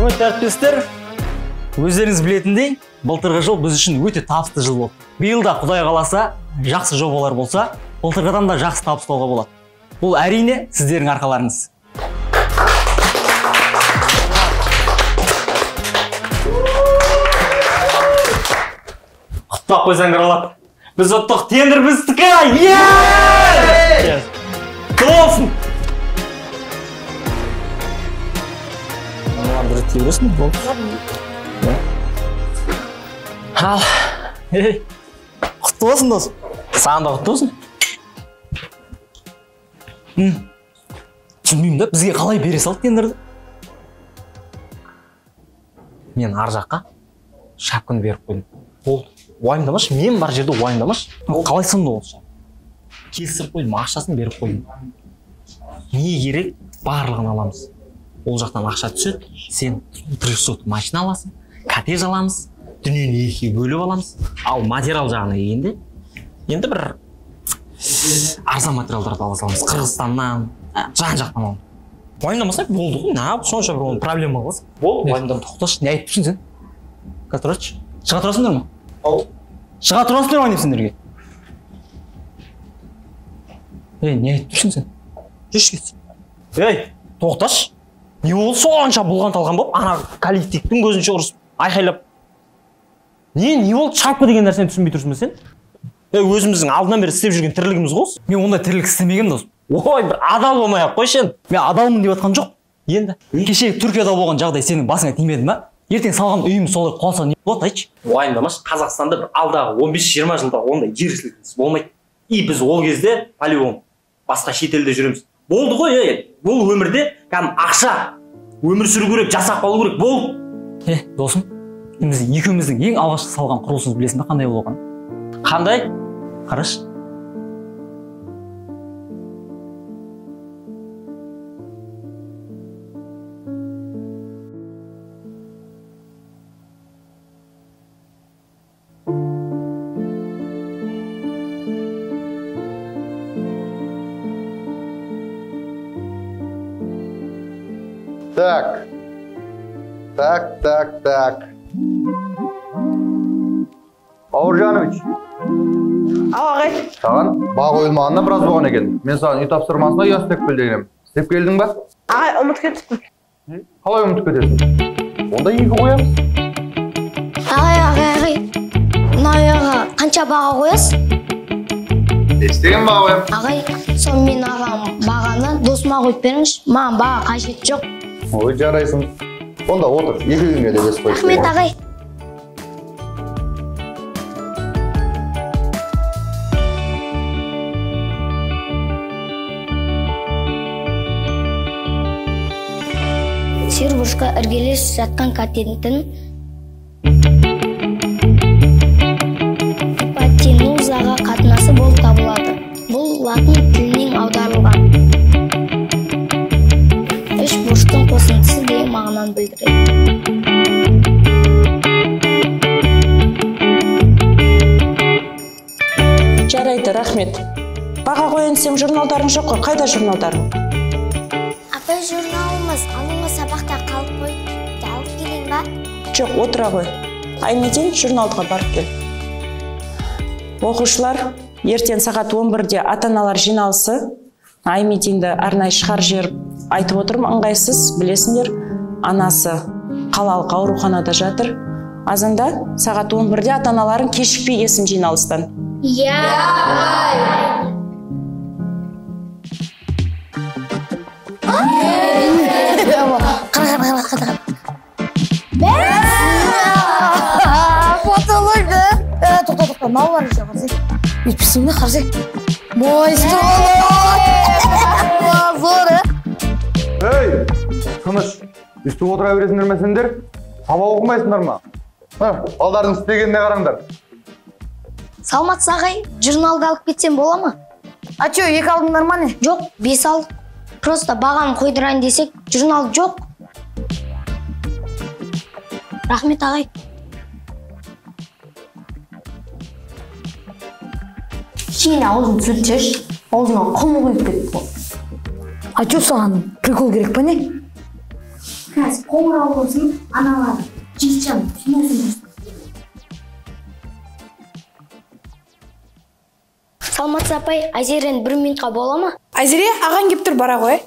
Құрметті әріптестер, өздеріңіз білетіндей, былтырғы жыл біз үшін өте табысты жыл болды. Биыл да Құдай қаласа, жақсы жобалар болса, былтырғыдан да жақсы табыстауға болады. Бұл әрине сіздердің арқаларыңыз. Құттықтап қойсаңдар болады. Біз ұттық, тендер біздікі! Құтты болсын! Бір тегіресің бе? Ал, құтты болсын досым. Саған да құтты болсын. Түсінбеймін да, бізге қалай бере салды тендерді? Мен ар жаққа шапканы беріп қойдым. Болды, уайымдамашы, мен бар жерде уайымдамашы. Қалай сынды ол шап? Кесіріп қойдым, ақшасын беріп қойдым. Не керек, барлығын аламыз. Ол жақтан ақша түседі, сен 300 машина аласың, коттедж аламыз, дүниені екіге бөліп аламыз. Ал материал жағына келгенде, енді бір арзан материалдарды ала саламыз. Қырғызстаннан, жан-жақтан аламыз. Уайымдамасақ болды ғой, не сонша бір проблема қыласың. Бол, уайымдама, тоқташы, не айтып жүрсің сен? Тұршы, шыға тұрасыңдар ма? Шыға тұрасыңдар ма сендерге? Не айтып жүрсің сен? Жүрші кетсің. Тоқташы. Не ол соғанша бұлған талған болып, ана коллективтің көзінше ұрысып, айқайлап. Не ол шапка деген нәрсені түсінбей тұрсың ба сен? Өзіміздің алдынан бері істеп жүрген тірлігіміз ғой. Мен ондай тірлік істемегем досым. Ой, бір адал болмай-ақ қойшы. Мен адалмын деп жатқан жоқ. Енді кеше Түркияда болған жағдай сенің басыңа тимеді ма? Ертең салған үйім солай қалса не болады, айтшы? Уайымдамашы, Қазақстанда бір алдағы 15-20 жылда ондай жер сілкінісі болмайды. И біз ол кезде по-любому басқа шетелде жүреміз. Болды ғой, бұл өмірде ақша, өмір сүру керек, жасап қалу керек, болды. Досым, біз екеуміздің ең алғашқы салған құрылысымыз білесің бе, қандай болған? Қандай? Қараш. Так. Бауыржанович. Ағай. Саған бақ ойылмағанына біраз болған екен. Мен саған үй тапсырмасына үй істеп кел дегенім. Істеп келдің ба? Ағай, ұмытып кеттім. Қалай ұмытып кетесің? Онда екі қоямыз. Ағай. Мына ұяға қанша баға қоясыз? Естеген баға қоям. Ағай, сол мен ағам бағаны досыма қойып беріңізші. Маған баға қажет жоқ. Ой, жарайсың. Онда отыр, екі күнге де бес қойып. Рахмет, ағай. Сервушка іргелес жатқан коттедждің гипотенузаға қатынасы болып табылады. Бұл латын тілінен аударылған. Үш бұрыштың қосындысы деген мағынаны білдіреді. Жарайды, рахмет. Баға қойын десем, журналдарың жоқ қой, қайда журналдарың? Апай, журналымыз алыңғы сабақта қалып қойды. Алып келейін ба? Жоқ, отыра ғой. Айметен журналға барып кел. Оқушылар, ертең сағат 11-де ата-аналар жиналысы. Айметенді арнайы шығар жеріп айтып отырмын, ыңғайсыз, білесіңдер, анасы қалалық ауруханада жатыр. Азанда сағат 11-де ата-аналарын кешікпей келсін жиналыстан. Қара. Фотологы. Тоқта, мал бар екен, қарсы. Өйтпесің бе, қарсы. Зор, Ей, тыныш. Үсті отыра бересіңдер ме сендер? Сабақ оқымайсыңдар ма? Балдардың істегеніне қараңдар. Салмат ағай, журналды алып кетсем бола ма? А чё, екі алдыңдар ма не? Жоқ, 5 алдық. Просто бағаны қойдырайын десек, журнал жоқ. Рахмет, ағай. Сен аузын сүртшеш, аузына құм құйып кетті. А чё саған прикол керек па не? қазір қоңырау болсын, аналары Жекжан киносын. Саламатсыз апай, Айзерен 1 минутқа бола ма? Айзере, ағаң кеп тұр, бара ғой.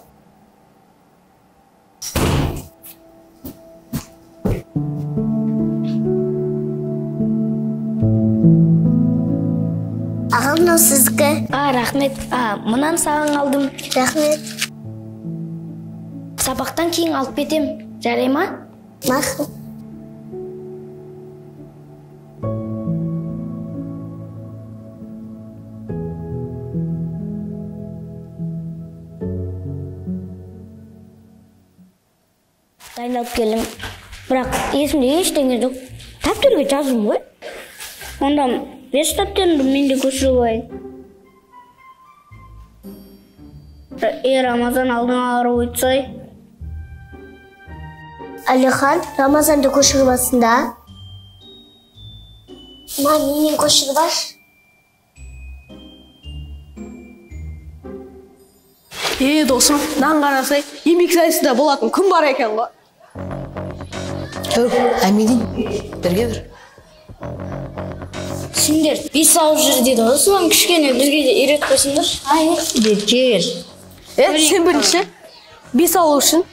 Ағам мынау сіздікі. Рахмет. Мынаны саған алдым. Рахмет. Сабақтан кейін алып кетем. Жарай ма? Мақұл. Дайындалып келдім. Бірақ есімде ештеңе жоқ. Дәптерге жаздым ғой. Онда бес дәптерімді мен де көшіріп алайын. Рамазан алдыңа ары өтсай. Алихан, Рамазанды көшіріп алсын да. Менен көшіріп аш. Досым, нан қарасай, еңбек сайысында болатын күн бар екен ғой. Әмедин, бірге бір. Сендер, бес алып жүр деді ғой, соған кішкене бізге де үйрет қойсыңдар. Кел. Сен бірінші, бес алу үшін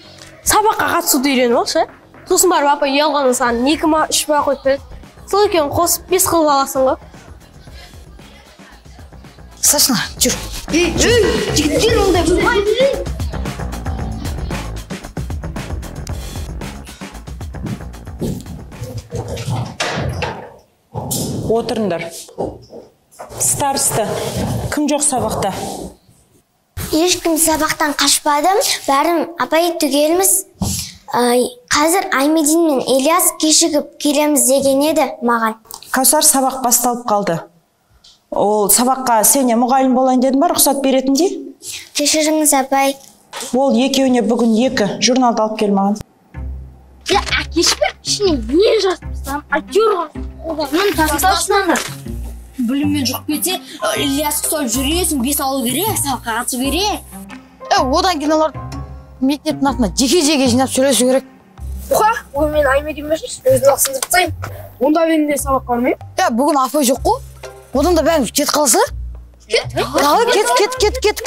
сабаққа қатысуды үйреніп алшы. Сосын барып апа ұялғаны саған 2 ма 3 ма қойып береді. Сол екен қосып 5 қылып аласың ғой. Сашна, жүр. Жігіттер ондай болмайды. Отырыңдар. Староста, кім жоқ сабақта? Ешкім сабақтан қашпадым, бәрім апай түгелміз. Қазір Аймедин мен Ильяс кешігіп келеміз деген еді маған. Кәусар, сабақ басталып қалды. Ол сабаққа сене мұғалім болайын дедім ба, рұқсат беретіндей? Кешіріңіз апай. Ол екеуіне бүгін 2 журналды алып кел маған. Әкешпер, ішіне не жазыпсам, актер қолданын тасташынан. Біліммен жоқ кетсе, Ильяс құсап жүресің, 5 алу керек, сабаққа қатысу керек. Одан кейін олар мектептің атына жеке-жеке жинап сөйлесу керек. Ол мен Аймедин мәшірсіз, өзін ақсындырып тайым. Онда мен де сабақ бармайым. Бүгін апай жоқ қой. Одан да бәріміз кет қалса? Кет.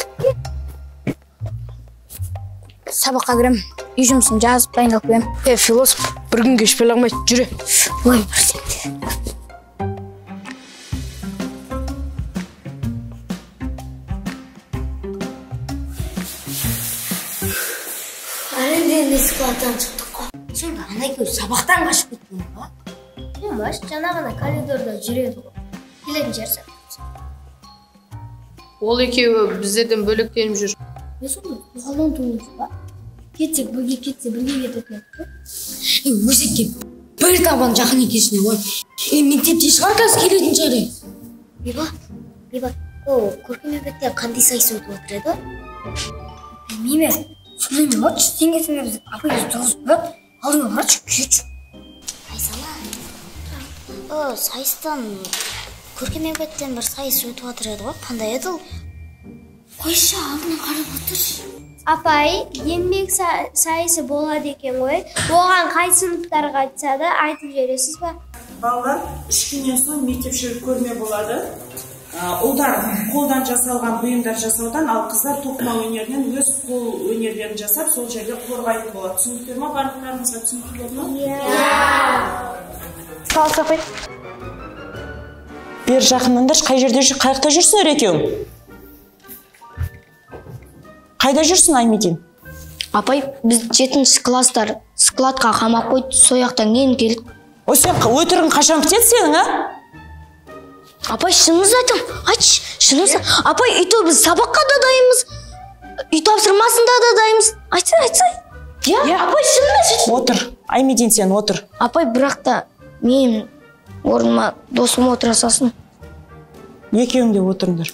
Сабаққа кірем, үй жұмысын жазып дайындалып келем. Философ, бір күн кешпей алмайды, жүре. Ой, бірсекте. Аренден складтан шықтық қой. Сен андай көз сабақтан қашып кеткен ба? Болмаш, жаңа ғана коридорда жүреді ғой. Келетін жерсі. Ол екеуі біздерден бөлектеніп жүр. Мен сонда бұғалдан туылып ба? Кетсек бірге кететін. Өзекке бір табан жақын екесіне ғой. Мектепте шығар қазір келетін жары. Биба, көркем әбетте қандай сайыс өтіп отыр еді? Білмеймін. Сонымен отшы, сен біз апай тұрғызып ба? Алдыңа баршы, кетші. Айсала, сайыстан көркем әбеттен бір сайыс өтіп отыр еді ғой? Қандай еді ол? Қойшы, алдына қарап отыршы. Апай, еңбек сайысы болады екен ғой. Оған қай сыныптарға айтса да айтып жібересіз ба? Балалар 3 күннен соң мектепшілік көрме болады. Ұлдар қолдан жасалған бұйымдар жасаудан, ал қыздар тоқыма өнерінен өз қол өнерлерін жасап, сол жерде қорғайтын болады. Түсініктер ме? Барлықтарыңызға түсінікті болды ма? Салыс апай. Бер жақыныңдар, қайықта жүрсіңдер екеуің? Қайда жүрсің, Аймедин? Апай, біз 7-ші класстар складқа қамап қойды, сояқтан кейін келдік. Сен өтірігің қашан бітеді сенің, а? Апай, шыныңызды айтам. Айтшы, шыныңызды. Апай, үйті біз сабаққа да дайынбыз. Үй тапсырмасында да дайынбыз. Айтсай. Апай, шыныңыз. Отыр. Аймедин, сен отыр. Апай, бірақ та мен орныма досым отыра салсын. Екеуің де отырыңдар.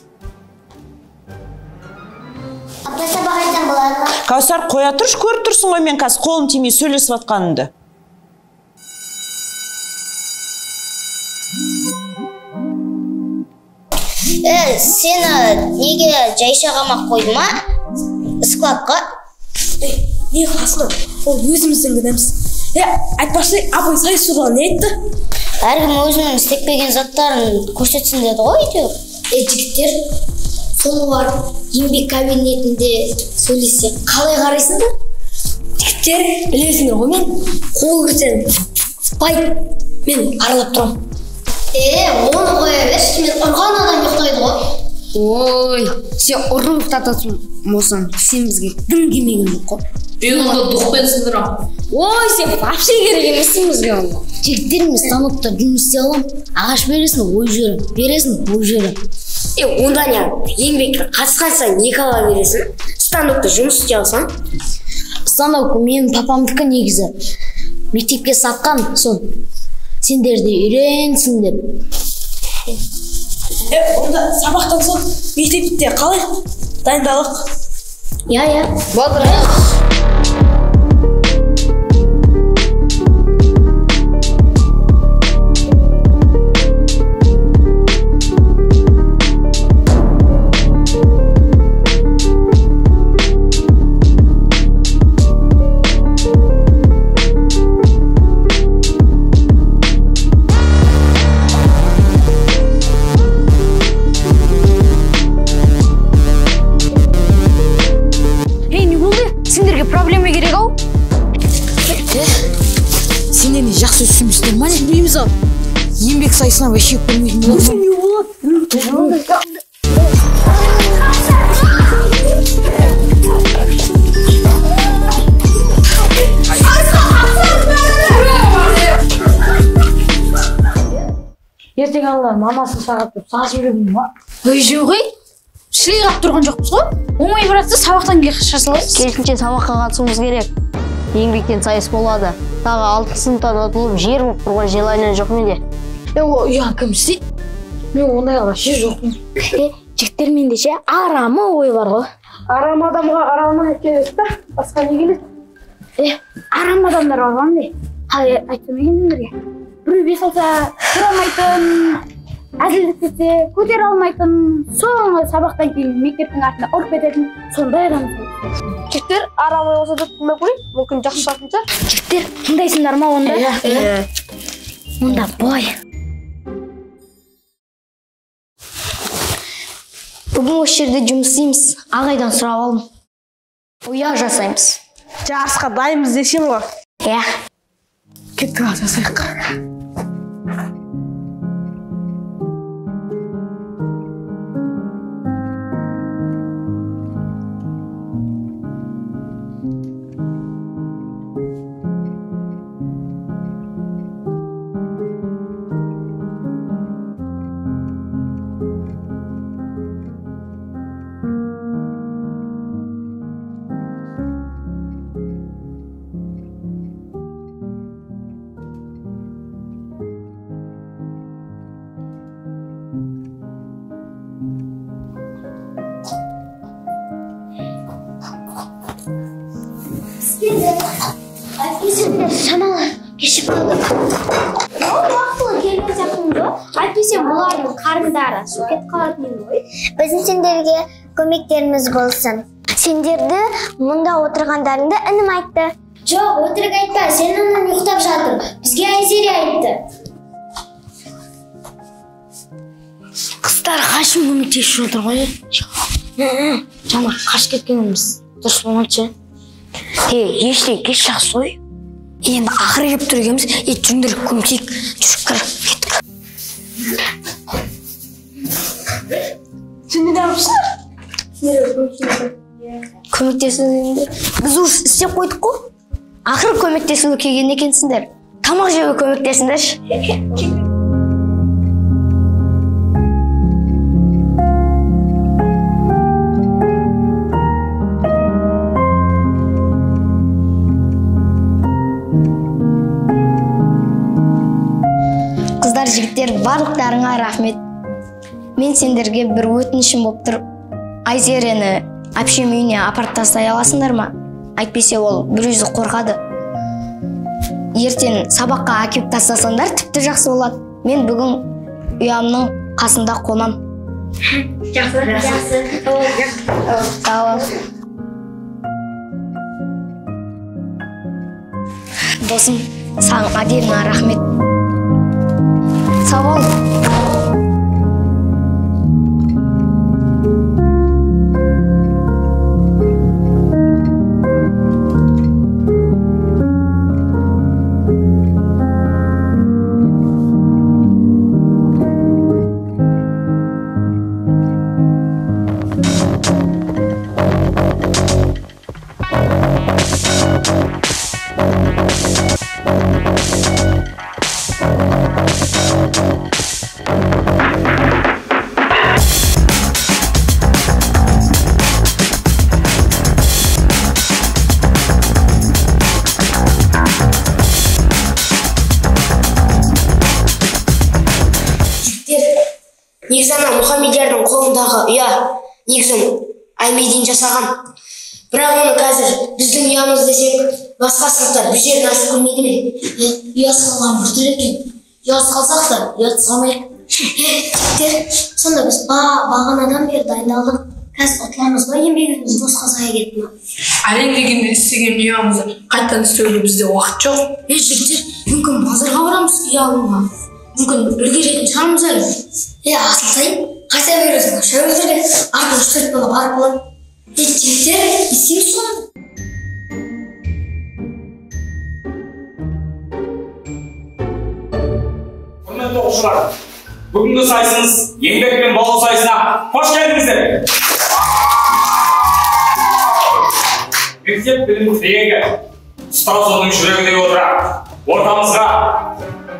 Апай, сабақ айтсам болады ма? Кәусар, қоя тұрш, көріп тұрсың ғой, мен қазір қолым тимей сөйлесіп атқанымды. Сені неге жайшағама қойды ма? Складқа? не қыласың? Ол өзіміздің кінәміз. Айтпақшы, апай сайыс туралы не айтты? Әркім өзінің істеппеген заттарын көрсетсін деді ғой әйтеуір. Жігіттер, соны барып еңбек кабинетінде сөйлесе қалай қарайсыңдар? Жігіттер, білесіңдер ғой мен қол көтерсем мен аралап тұрам. Оны қоя берші, мен ұрған адам ұйықтайды ғой. Ой, сен ұрып ұйықтатасың болсаң, сен бізге дым келмеген жоқ қой. Үйіңді дұқпен сындырам. Ой, сен вообще керек емессің бізге оны. Жігіттер мен станокта жұмыс істей аламын. Ағаш бересің, ой жерім, бересің, ой жерім. Онда не, еңбекке қатысқансаң не ала бересің? Станокта жұмыс істей алсаң? Станок менің папамдікі негізі. Мектепке сатқан сон. Сендер де үйренсін деп. Онда сабақтан соң мектепте қалай дайындалық? Я. Болды. Проблема керек ау? Сендер не жақсы түсінбейсіңдер ма? Білмейміз ау. Еңбек сайысына вообще көрмейтін болады. Не болады? Ертең алла мамасын сағаттап сағыз беремін ма? Ой, ғой. Шілей қап тұрған жоқпыз ғой. Оңай барады, сабақтан кейін жасаласыз. Керісінше сабаққа қатысуымыз керек. Еңбектен сайыс болады. Тағы 6 сыныптан ұтылып жер болып тұрған желайынан жоқ менде. Ұян кім істейді? Мен ондайға жер жоқпын. Жігіттер менде ше арамы ой бар ғой. Арам адамға арамы келеді да, басқа не келеді? Арам адамдар бар ғой. Қалай айтсам екендерге. Біреу бес алса тұра алмайтын, әзілдік көтер алмайтын, соңғы сабақтан кейін мектептің артына ұрып кететін сондай адам. Жігіттер арам ой болса да тыңдап көрейін, мүмкін жақсы шығатын шығар. Жігіттер тыңдайсыңдар ма онда? Онда бой. Бүгін осы жерде жұмыс істейміз. Ағайдан сұрап алдым. Ұя жасаймыз. Жарысқа дайынбыз десең ғой. Иә. Кеттік жасайық. Шамалы кешіп қалдық. Уақытылы келген сияқтымыз ғой. Әйтпесе бұлардың қарындары су кетіп қалатын еді ғой. Біздің сендерге көмектеріміз болсын. Сендерді мұнда отырғандарыңды інім айтты. Жоқ, өтірік айтпа, сен анан ұйықтап жатыр. Бізге Айзере айтты. Қыздар қашым көмектесіп жатыр ғой. Жама, қаш кеткеніміз дұрыс болмайды. Ештей кеш жақсы ғой. Енді ақыры кеп түргеміз, жүндір көмтейік, жүріп кеттік. Сен не дәміпсіңдер? Көмектесуіңді. Біз ұз істеп қойдық қой. Ақыры көмектесуі келген екенсіңдер. Тамақ жеуі көмектесіңдер. Жігіттер, барлықтарыңа рахмет. Мен сендерге бір өтінішім болып тұр. Айзерені әпшем үйіне апарып тастай аласыңдар ма? Әйтпесе ол бір өзі қорқады. Ертең сабаққа әкеп тастасаңдар тіпті жақсы болады. Мен бүгін ұямның қасында қонам. Жақсы. Сау бол. досым, саған отдельно рахмет. Сау бол. Негізі ана Мұхаммедиярдың қолындағы ұя, негізі Аймедин жасаған. Бірақ оны қазір біздің ұямыз десек, басқа сыныптар бұл жерін ашып көрмейді ме? Ұя салған бірдір екен. Ұя салсақ та, ұя салмайық. Жігіттер, сонда біз бағанадан бері дайындалдық. Қазір ұтыламыз ба, еңбегіміз босқа зая кетті ма? Әлем дегенде істеген ұямызды қайттан істеуге бізде уақыт жоқ. Жігіттер, мүмкін базарға барамыз ұя алуға. Мүмкін үлгеретін шығармыз әлі. Асылтай, қайта бересің, шәуілдерге артын үштіріп болып барып болады. Жігіттер, естеміз соны. Құрметті оқушылар, бүгінгі сайысымыз еңбек пен балу сайысына қош келдіңіздер. Мектеп білім тірегі, ұстаз оның жүрегінде отыра, ортамызға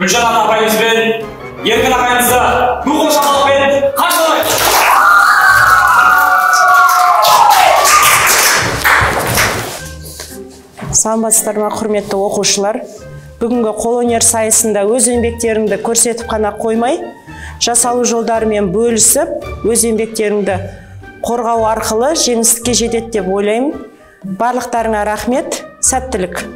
Гүлжан апайымыз бен Еркін ағайымызды бұл қошамалықпен қаршылайық. Саламатсыздар ма, құрметті оқушылар? Бүгінгі қолөнер сайысында өз еңбектеріңді көрсетіп қана қоймай, жасалу жолдарымен бөлісіп, өз еңбектеріңді қорғау арқылы жеңіске жетеді деп ойлаймын. Барлықтарыңа рахмет, сәттілік.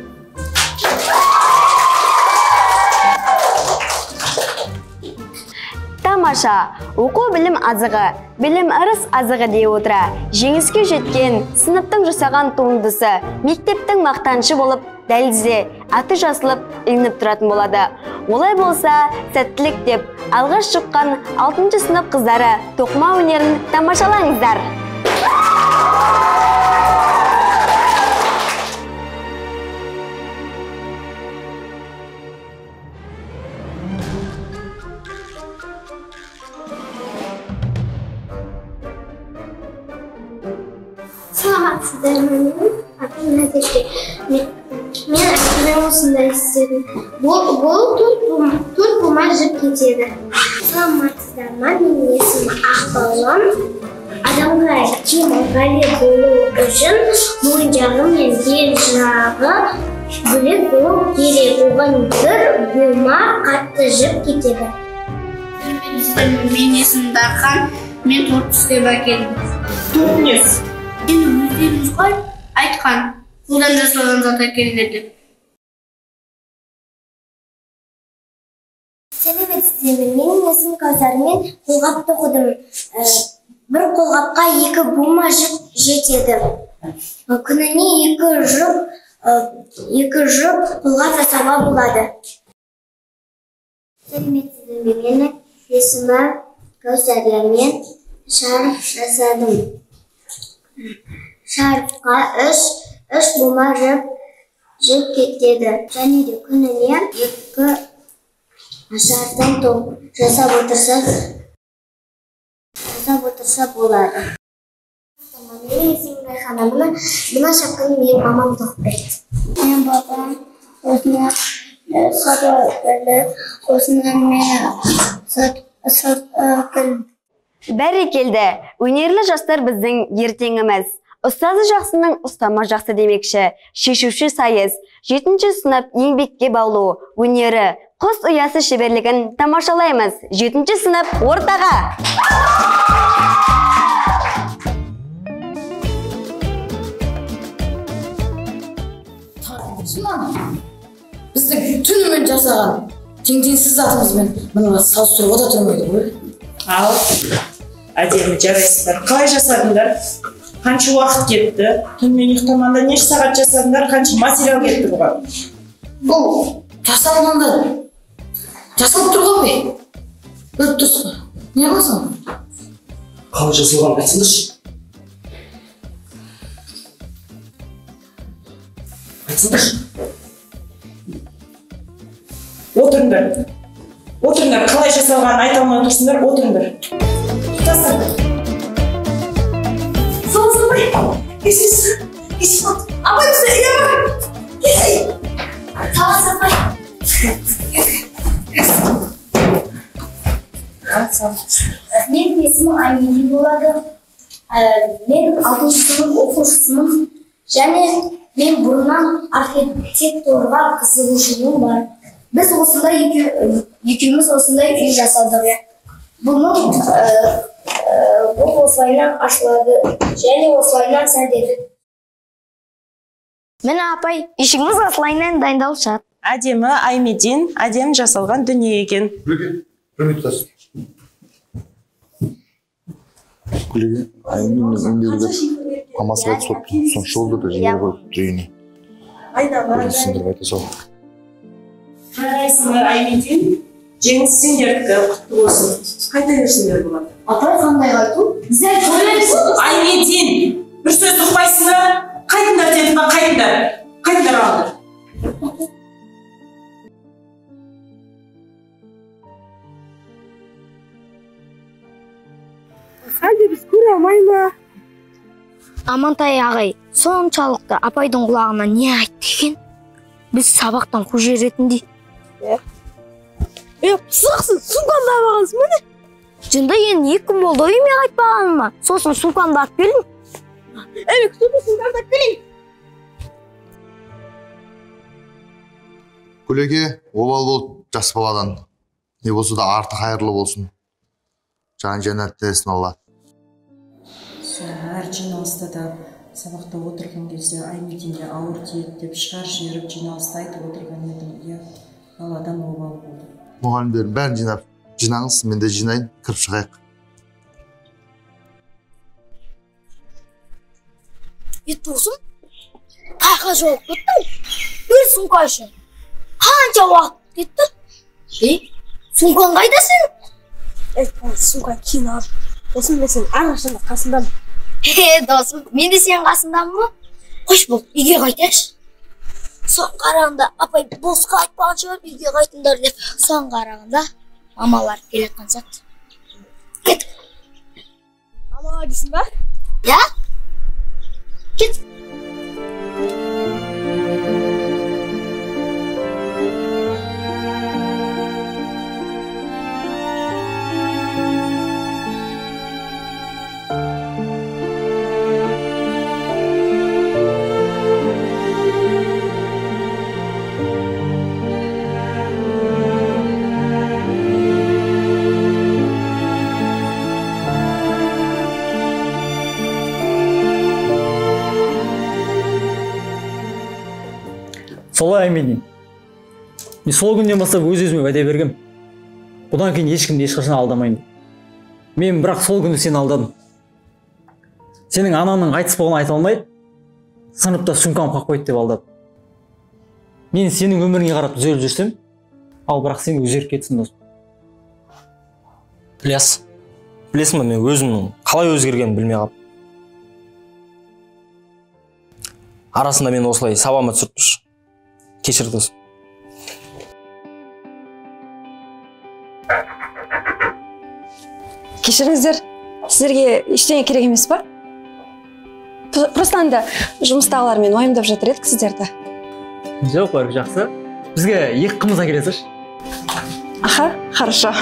Тамаша, оқу білім азығы, білім ырыс азығы дей отыра, жеңіске жеткен сыныптың жасаған туындысы мектептің мақтанышы болып дәлізде аты жазылып ілініп тұратын болады. Олай болса, сәттілік деп алғаш шыққан 6-шы сынып қыздары тоқыма өнерін тамашалаңыздар. Саламатсыздар ма? Атым Надежда. Мен әкелем осында істедім. Бұл төрт бума жіп кетеді. Саламатсыздар ма? Менің есімім Ақбалам. Адамға кем ыңғайлы болу үшін мойынжағы мен бел жағы бөлек болу керек. Оған бір бума қатты жіп кетеді. Мен есімім Дархан. Мен торт істеп әкелдім. Торт несі? Енді өздеріңіз ғой айтқан, қолдан жасалған зат әкелдер деп. Сәлеметсіздер, менің есімім Кәусар, мен қолғап тоқыдым. Бір қолғапқа 2 бума жіп жетеді. Күніне 2 жұп қолғап жасауға болады. Сәлеметсіздер, менің есімім Кәусар, мен шарф жасадым. Шарфқа 3 бума жіп кетеді. Және де күніне 2 шарфтан топ жасап отырса болады. Менің есімім Райхана. Мына шапканы менің мамам тоқып берді. Мен бабам осыны сатып берді. Осыны мен сатып Бәрекелді, өнерлі жастар біздің ертеңіміз. Ұстазы жақсының ұстама жақсы демекші. Шешуші сайыс, 7-ші сынып еңбекке баулу, өнері, құс ұясы шеберлігін тамашалаймыз. 7-ші сынып ортаға! Біздің түнімен жасаған теңдессіз атымызбен мұны салыстыруға да тұрмайды ғой. Ал, әдемі жарайсыздар. Қалай жасадыңдар? Қанша уақыт кетті? Түнімен ұйықтаманда неше сағат жасадыңдар? Қанша материал кетті бұған? бұл жасалғанда жасалып тұрған бе? Біліп тұрсың ба? Не қыласың? Қалай жасалған айтсаңдаршы. Айтсаңдаршы. Отырыңдар. Отырыңдар, қалай жасалғанын айта алмай тұрсыңдар, отырыңдар. Тұтасыңдар. Салсыңдар. Есесің. Есесің. Апай бізде үйе бар. Есесің. Салсыңдар. Менің есімім Аймеди болады. Мен 6-шы сынып оқушысымын. Және мен бұрыннан архитектурға қызығушылығым бар. Біз осындай екеуміз осындай үй жасадық. Бұның бұл осылайынан ашылады және осылайынан сәндеді. Міне апай, ішігіміз осылайынан дайындалып шығады. Әдемі Аймедин, әдемі жасалған дүние екен. Құрмет тұтасың. Күлеге, Аймединнің үндегілер Амасыға түсіп, соң жолды да жібер қойып дүрейіне. Сындырып айта сол. Жарайсыңдар, Аймедин. Жеңіс сендердікі құтты болсын. Қайта берсіңдер болады. Апай қандай қайту? Біздер көрмейсіз. Аймедин, бір сөз ұқпайсыңдар. Қайтыңдар дедім ба, қайтыңдар. Қайтыңдар алыңдар. Әлде біз көре алмай ма? Амантай ағай, соншалықты апайдың құлағына не айтты екен? Біз сабақтан көже ретінде. Пысықсың, сумканы да бағансың міне? Жында енді 2 күн болды үйме қайтпағаным ма? Сосын сумканы барып келдің. Сумканы да келейін. Күлеге, обал болып жас баладан. Не болса да арты қайырлы болсын. Жан жәннаттесін Алла. Әр жиналыста да сабақта отырған кезде Аймединге ауыр тиеді деп шығар жіберіп жиналыста айтып отырған едім. Баладан обал болды. Мұғалімдердің бәрін жинаңыз, мен де жинайын, кіріп шығайық. Досым, қайқа жауып кеттің? Бір сумка үшін. Қанша уақыт кетті? Сумкаң қайда сен? Сумканы кейін алып. Досым, мен сен арғашында қасындамын. Досым, мен де сен қасындамын ба? Қош бол, үйге қайтайықшы. Соң қарағанда апай босқа айтпаған шығар, үйге қайтыңдар деп. Соң қарағанда мамалар келеткен сияқты. Кет. Мамалар дейсің ба? Я? Кет. Солай Аймедин. Мен сол күннен бастап өз-өзіме уәде бергем. Бұдан кейін ешкімді ешқашан алдамайын. Мен бірақ сол күні сені алдадым. Сенің анаңның қайтыс болғанын айта алмай, сыныпта сумканы қойып қойды деп алдадым. Мен сенің өміріңе қарап түзеліп жүрсем, ал бірақ сен өзгеріп кетсің досым. Білесің бе, мен өзімнің қалай өзгергенін білмей қалып. Арасында мен осылай сабама түсіріп тұршы. Кешір досым. Кешіріңіздер, сіздерге ештеңе керек емес па? Просто анда жұмыстағылармен уайымдап жатыр едік сіздерді. Жоқ, жақсы. Бізге екі қымыз әкелесіз. Аха, хорошо.